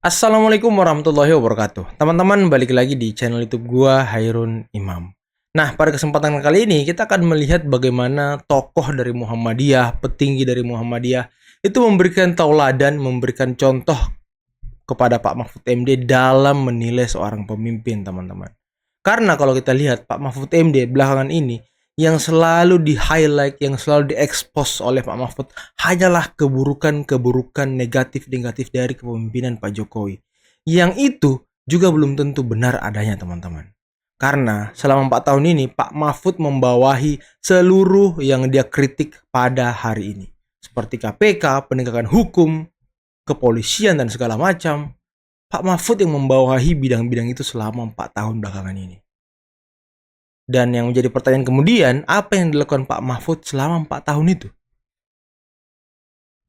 Assalamualaikum warahmatullahi wabarakatuh. Teman-teman, balik lagi di channel YouTube gua, Hairun Imam. Nah, pada kesempatan kali ini kita akan melihat bagaimana tokoh dari Muhammadiyah, petinggi dari Muhammadiyah itu memberikan tauladan, memberikan contoh kepada Pak Mahfud MD dalam menilai seorang pemimpin, teman-teman. Karena kalau kita lihat Pak Mahfud MD belakangan ini yang selalu di-highlight, yang selalu diekspos oleh Pak Mahfud hanyalah keburukan-keburukan negatif-negatif dari kepemimpinan Pak Jokowi. Yang itu juga belum tentu benar adanya, teman-teman. Karena selama 4 tahun ini Pak Mahfud membawahi seluruh yang dia kritik pada hari ini. Seperti KPK, penegakan hukum, kepolisian dan segala macam. Pak Mahfud yang membawahi bidang-bidang itu selama 4 tahun belakangan ini. Dan yang menjadi pertanyaan kemudian, apa yang dilakukan Pak Mahfud selama 4 tahun itu?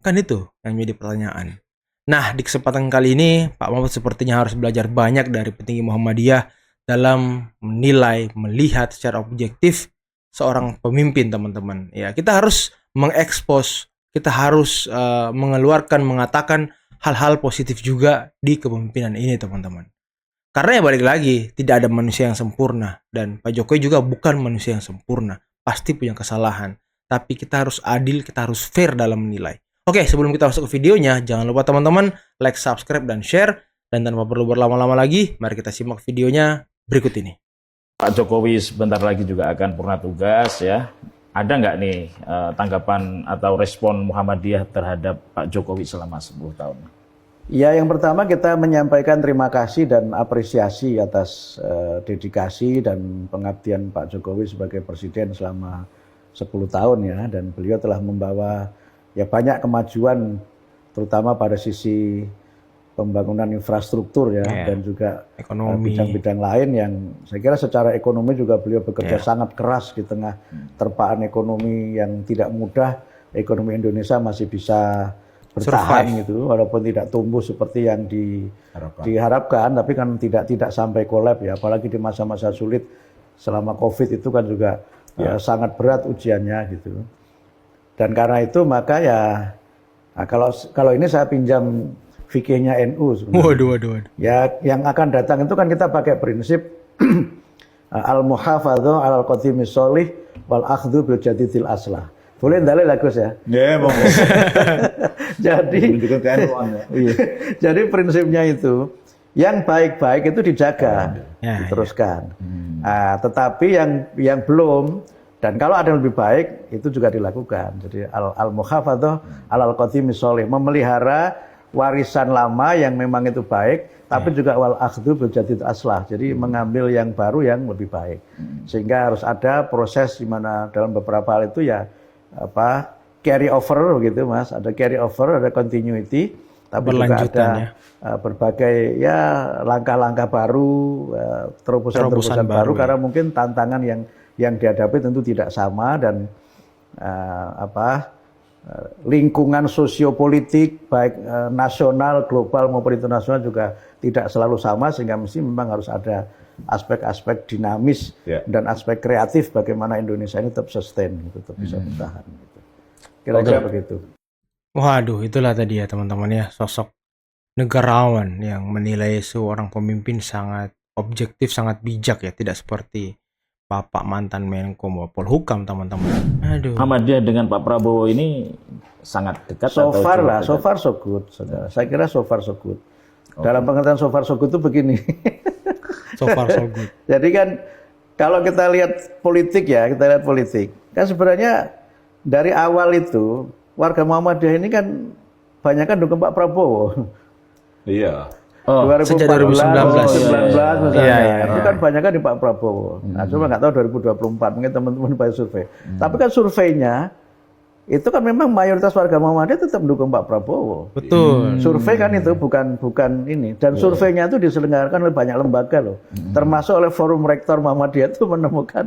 Kan itu yang menjadi pertanyaan. Nah, di kesempatan kali ini, Pak Mahfud sepertinya harus belajar banyak dari petinggi Muhammadiyah dalam menilai, melihat secara objektif seorang pemimpin, teman-teman. Ya, kita harus mengekspos, kita harus mengeluarkan, mengatakan hal-hal positif juga di kepemimpinan ini, teman-teman. Karena ya balik lagi, tidak ada manusia yang sempurna. Dan Pak Jokowi juga bukan manusia yang sempurna. Pasti punya kesalahan. Tapi kita harus adil, kita harus fair dalam menilai. Oke, sebelum kita masuk ke videonya, jangan lupa teman-teman like, subscribe, dan share. Dan tanpa perlu berlama-lama lagi, mari kita simak videonya berikut ini. Pak Jokowi sebentar lagi juga akan purna tugas ya. Ada nggak nih tanggapan atau respon Muhammadiyah terhadap Pak Jokowi selama 10 tahun? Ya, yang pertama kita menyampaikan terima kasih dan apresiasi atas dedikasi dan pengabdian Pak Jokowi sebagai presiden selama 10 tahun ya, dan beliau telah membawa ya banyak kemajuan terutama pada sisi pembangunan infrastruktur ya, dan juga bidang-bidang lain yang saya kira secara ekonomi juga beliau bekerja sangat keras di tengah terpaan ekonomi yang tidak mudah. Ekonomi Indonesia masih bisa bertahan gitu, walaupun tidak tumbuh seperti yang diharapkan, tapi kan tidak sampai kolab ya, apalagi di masa-masa sulit selama COVID itu kan juga ya sangat berat ujiannya gitu. Dan karena itu maka ya, nah kalau ini saya pinjam fikihnya NU sebenarnya. Waduh. Ya, yang akan datang itu kan kita pakai prinsip al-muhafadzah alal qadimis sholih wal akhdhu bil jadidil aslah. Boleh dalil Gus ya? Ya, monggo. Jadi prinsipnya itu yang baik-baik itu dijaga, diteruskan. Nah, tetapi yang belum, dan kalau ada yang lebih baik itu juga dilakukan. Jadi al-muhafadzah alal qadimis sholih, memelihara warisan lama yang memang itu baik, tapi juga wal akhdhu bil jadid aslah. Jadi mengambil yang baru yang lebih baik. Sehingga harus ada proses di mana dalam beberapa hal itu ya carry over begitu Mas, ada carry over, ada continuity, tapi juga ada berbagai ya langkah-langkah baru, terobosan-terobosan baru karena mungkin tantangan yang dihadapi tentu tidak sama, dan lingkungan sosiopolitik baik nasional, global maupun internasional juga tidak selalu sama, sehingga mesti memang harus ada aspek-aspek dinamis dan aspek kreatif bagaimana Indonesia ini tetap sustain, tetap bisa bertahan. Gitu. Kira-kira begitu. Waduh, itulah tadi ya teman-teman ya, sosok negarawan yang menilai seorang pemimpin sangat objektif, sangat bijak ya, tidak seperti Bapak mantan Menko Polhukam, teman-teman. Aduh. Muhammadiyah dengan Pak Prabowo ini sangat dekat so far so good, saudara. Saya kira so far so good. Dalam pengertian so far so good itu begini. So far so good. Jadi kan kalau kita lihat politik ya, kan sebenarnya dari awal itu warga Muhammadiyah ini kan banyak kan dukung Pak Prabowo. Iya. 2014, sejak 2019 misalnya, itu kan banyak kan di Pak Prabowo. Nah, cuma nggak tahu 2024, mungkin teman-teman banyak survei. Tapi kan surveinya itu kan memang mayoritas warga Muhammadiyah tetap mendukung Pak Prabowo. Betul. Survei kan itu bukan ini, dan surveinya itu diselenggarakan oleh banyak lembaga loh, termasuk oleh Forum Rektor Muhammadiyah itu menemukan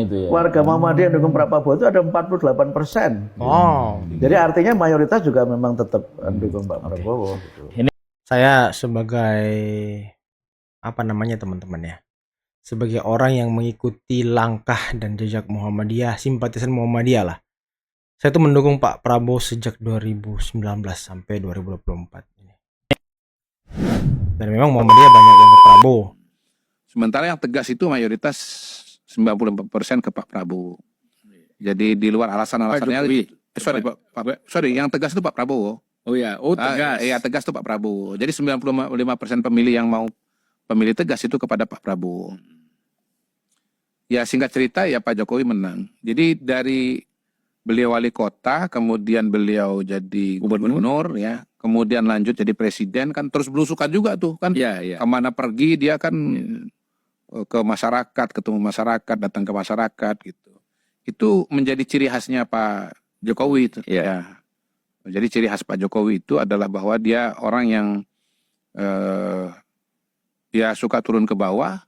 itu ya. Warga Muhammadiyah yang mendukung Pak Prabowo itu ada 48%. Oh. Jadi artinya mayoritas juga memang tetap mendukung Pak Prabowo. Gitu. Saya sebagai teman-teman ya, sebagai orang yang mengikuti langkah dan jejak Muhammadiyah, simpatisan Muhammadiyah lah. Saya tuh mendukung Pak Prabowo sejak 2019 sampai 2024 ini. Dan memang Muhammadiyah banyak yang ke Prabowo. Sementara yang tegas itu mayoritas 94% ke Pak Prabowo. Jadi di luar alasan-alasannya, sorry, yang tegas itu Pak Prabowo. Oh ya, tegas. Iya, tegas itu Pak Prabowo. Jadi 95% pemilih yang mau pemilih tegas itu kepada Pak Prabowo. Ya singkat cerita ya Pak Jokowi menang. Jadi dari beliau wali kota, kemudian beliau jadi gubernur ya, kemudian lanjut jadi presiden, kan terus belusukan juga tuh kan. Iya. Kemana pergi dia kan ke masyarakat, ketemu masyarakat, datang ke masyarakat gitu. Itu menjadi ciri khasnya Pak Jokowi itu. Ya. Jadi ciri khas Pak Jokowi itu adalah bahwa dia orang yang ya suka turun ke bawah,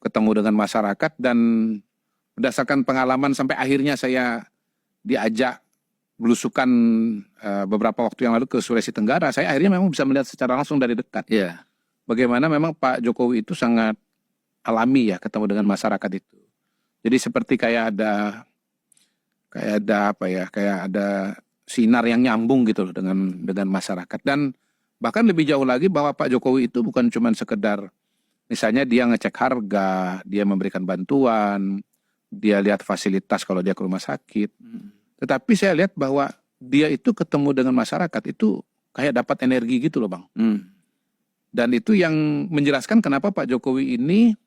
ketemu dengan masyarakat, dan berdasarkan pengalaman sampai akhirnya saya diajak belusukan beberapa waktu yang lalu ke Sulawesi Tenggara, saya akhirnya memang bisa melihat secara langsung dari dekat. Iya. Bagaimana memang Pak Jokowi itu sangat alami ya ketemu dengan masyarakat itu. Jadi seperti kayak ada sinar yang nyambung gitu loh dengan masyarakat. Dan bahkan lebih jauh lagi bahwa Pak Jokowi itu bukan cuma sekedar misalnya dia ngecek harga, dia memberikan bantuan, dia lihat fasilitas kalau dia ke rumah sakit. Tetapi saya lihat bahwa dia itu ketemu dengan masyarakat itu kayak dapat energi gitu loh Bang. Dan itu yang menjelaskan kenapa Pak Jokowi ini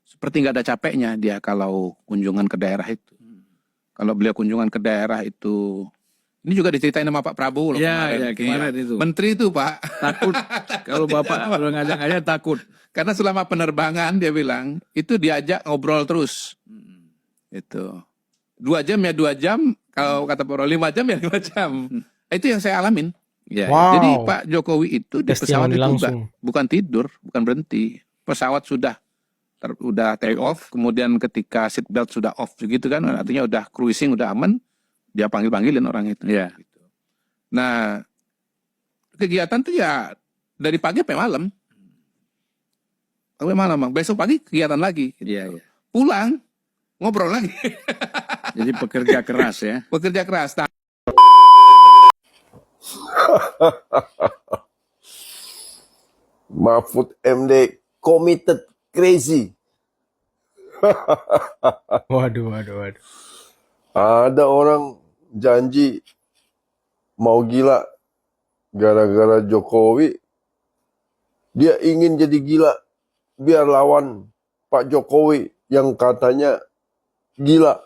seperti nggak ada capeknya dia kalau kunjungan ke daerah itu. Kalau beliau kunjungan ke daerah itu, ini juga diceritain sama Pak Prabowo loh kemarin itu. Menteri itu Pak. Takut. Kalau Bapak kalau ngajak-ngajak takut. Karena selama penerbangan dia bilang, itu diajak ngobrol terus. Itu. 2 jam ya 2 jam, kalau kata Pak 5 jam ya 5 jam. Itu yang saya alamin. Ya, Wow. jadi Pak Jokowi itu di pesawat Testimoni itu langsung. bukan tidur, bukan berhenti. Pesawat sudah take off, kemudian ketika seat belt sudah off gitu kan, artinya udah cruising, udah aman, dia panggilin orang itu. Iya. Gitu. Nah, kegiatan tuh ya dari pagi sampai malam. Sampai malam, Bang. Besok pagi kegiatan lagi. Gitu. Iya. Pulang, ngobrol lagi. Jadi pekerja keras ya. Bekerja keras. Nah, Mahfud MD committed crazy. Waduh. Ada orang janji mau gila gara-gara Jokowi. Dia ingin jadi gila biar lawan Pak Jokowi yang katanya gila.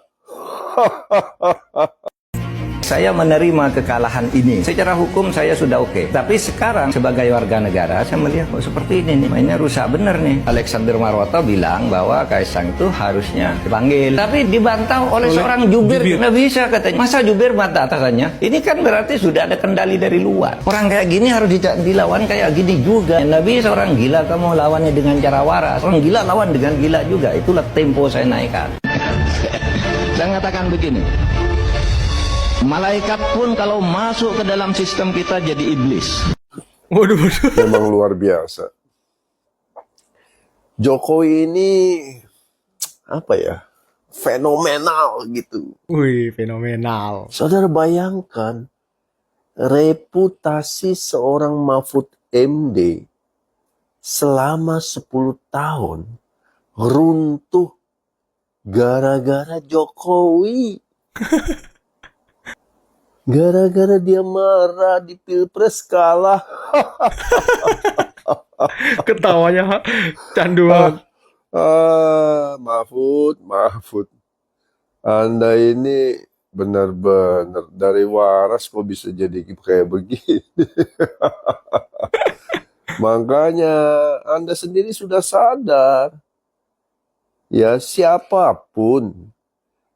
Saya menerima kekalahan ini. Secara hukum saya sudah oke. Tapi sekarang sebagai warga negara saya melihat kok seperti ini nih. Mainnya rusak bener nih. Alexander Marwata bilang bahwa Kaisang itu harusnya dipanggil. Tapi dibantah oleh seorang jubir. Nggak bisa katanya. Masa jubir bantah atasannya? Ini kan berarti sudah ada kendali dari luar. Orang kayak gini harus dilawan kayak gini juga. Nggak bisa orang gila kamu lawannya dengan cara waras. Orang gila lawan dengan gila juga. Itulah tempo saya naikkan. Saya mengatakan begini. Malaikat pun kalau masuk ke dalam sistem kita jadi iblis. Waduh. Memang luar biasa. Jokowi ini apa ya? Fenomenal gitu. Wih, fenomenal. Saudara bayangkan reputasi seorang Mahfud MD selama 10 tahun runtuh gara-gara Jokowi. Gara-gara dia marah di Pilpres kalah. Ketawanya candu banget. Mahfud. Anda ini benar-benar dari waras kok bisa jadi kayak begini. Makanya Anda sendiri sudah sadar. Ya siapapun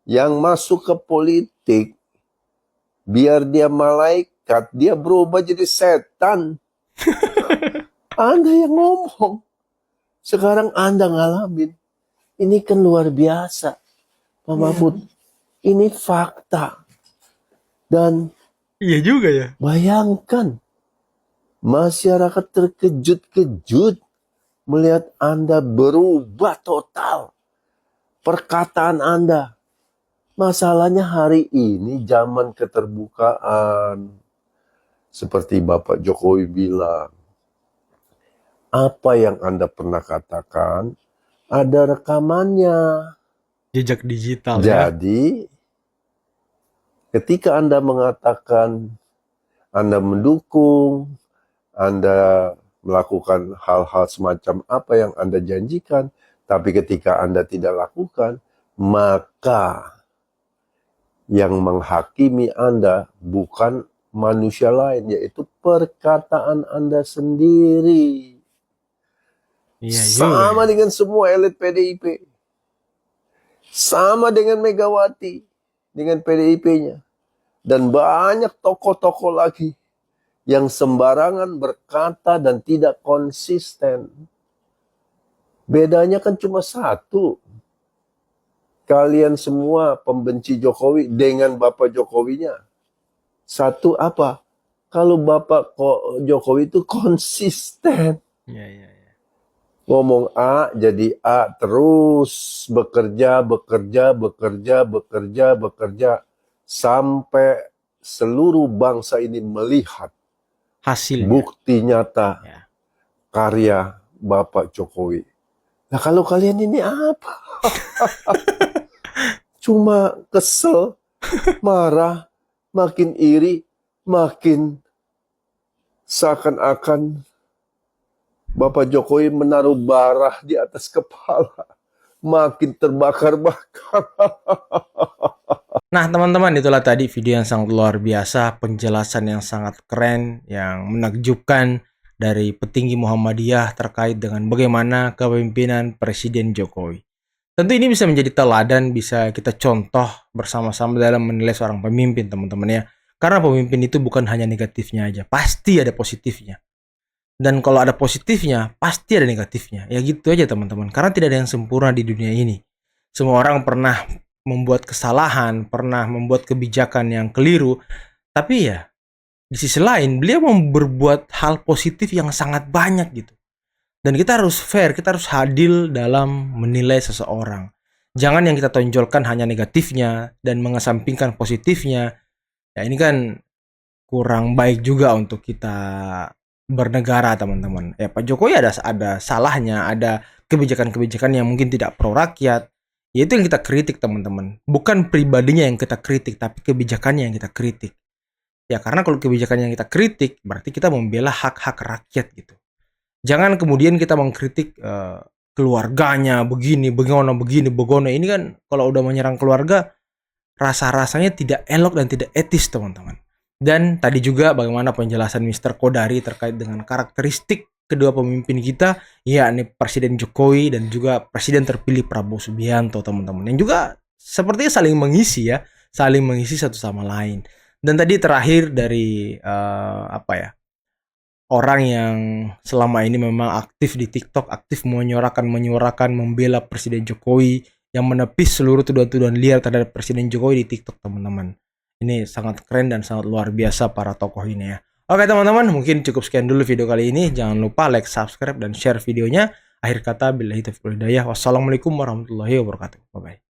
yang masuk ke politik, biar dia malaikat, dia berubah jadi setan. Anda yang ngomong. Sekarang Anda ngalamin. Ini kan luar biasa. Pak Mahfud, ini fakta. Dan Iya juga ya. bayangkan, masyarakat terkejut-kejut melihat Anda berubah total. Perkataan Anda. Masalahnya hari ini zaman keterbukaan. Seperti Bapak Jokowi bilang. Apa yang Anda pernah katakan ada rekamannya. Jejak digital ya. Jadi, ketika Anda mengatakan Anda mendukung, Anda melakukan hal-hal semacam apa yang Anda janjikan, tapi ketika Anda tidak lakukan, maka yang menghakimi Anda bukan manusia lain, yaitu perkataan Anda sendiri. Iya Sama juga. dengan semua elit PDIP. Sama dengan Megawati, dengan PDIP-nya. Dan banyak tokoh-tokoh lagi yang sembarangan berkata dan tidak konsisten. Bedanya kan cuma satu. Kalian semua pembenci Jokowi dengan Bapak Jokowinya. Satu apa? Kalau Bapak Jokowi itu konsisten. Iya, iya. Ngomong A jadi A terus bekerja sampai seluruh bangsa ini melihat Hasilnya. bukti nyata Ya. karya Bapak Jokowi. Nah kalau kalian ini apa? Cuma kesel, marah, makin iri, makin seakan-akan Bapak Jokowi menaruh bara di atas kepala. Makin terbakar-bakar. Nah, teman-teman, itulah tadi video yang sangat luar biasa, penjelasan yang sangat keren, yang menakjubkan dari petinggi Muhammadiyah terkait dengan bagaimana kepemimpinan Presiden Jokowi. Tentu ini bisa menjadi teladan, bisa kita contoh bersama-sama dalam menilai seorang pemimpin, teman-teman ya. Karena pemimpin itu bukan hanya negatifnya aja, pasti ada positifnya. Dan kalau ada positifnya, pasti ada negatifnya. Ya gitu aja teman-teman. Karena tidak ada yang sempurna di dunia ini. Semua orang pernah membuat kesalahan, pernah membuat kebijakan yang keliru. Tapi ya, di sisi lain, beliau mau berbuat hal positif yang sangat banyak gitu. Dan kita harus fair, kita harus adil dalam menilai seseorang. Jangan yang kita tonjolkan hanya negatifnya dan mengesampingkan positifnya. Ya ini kan kurang baik juga untuk kita bernegara, teman-teman. Ya Pak Jokowi ada salahnya, ada kebijakan-kebijakan yang mungkin tidak pro rakyat. Ya itu yang kita kritik, teman-teman. Bukan pribadinya yang kita kritik, tapi kebijakannya yang kita kritik. Ya karena kalau kebijakannya yang kita kritik, berarti kita membela hak-hak rakyat gitu. Jangan kemudian kita mengkritik keluarganya begini, begono. Ini kan kalau udah menyerang keluarga, rasa-rasanya tidak elok dan tidak etis, teman-teman. Dan tadi juga bagaimana penjelasan Mr. Kodari terkait dengan karakteristik kedua pemimpin kita, yakni Presiden Jokowi dan juga Presiden terpilih Prabowo Subianto, teman-teman. Yang juga sepertinya saling mengisi ya, saling mengisi satu sama lain. Dan tadi terakhir dari orang yang selama ini memang aktif di TikTok, aktif menyuarakan membela Presiden Jokowi, yang menepis seluruh tuduhan-tuduhan liar terhadap Presiden Jokowi di TikTok, teman-teman. Ini sangat keren dan sangat luar biasa para tokoh ini ya. Oke teman-teman, mungkin cukup sekian dulu video kali ini. Jangan lupa like, subscribe, dan share videonya. Akhir kata, billahi taufiq wal hidayah. Wassalamualaikum warahmatullahi wabarakatuh. Bye-bye.